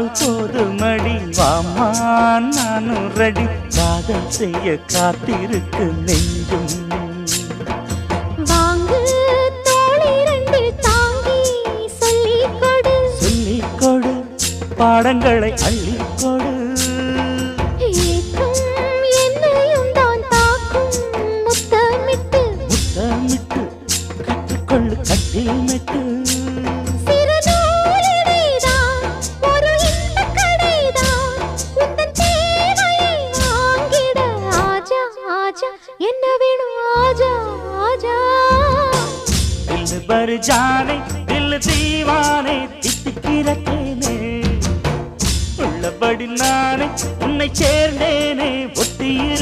சொன்னால் போதுமடி வாமா நானும் ரெடி காதல் செய்ய காத்திருக்கு நெஞ்சும் வாங்கு தோளை ரெண்டு தாங்கி சொல்லிக் கொடு பாடங்களை அள்ளிக் கொடு ஏற்றும் என்னையும் தான் தாக்கும் முத்தமிட்டு கற்றுக்கொள்ளு கட்டில் மெட்டு சிறு நூலிடைதான் ஒரு இன்பக் கடைதான் உந்தன் தேவையை வாங்கிட ஆஜா ஆஜா என்ன வேணும் ஆஜா ஆஜா दिल भर जाने दिल दीवाने தித்திக்கிறேனே உள்ளபடி நானே உன்னை சேர்ந்தேனே ஒத்தியிரு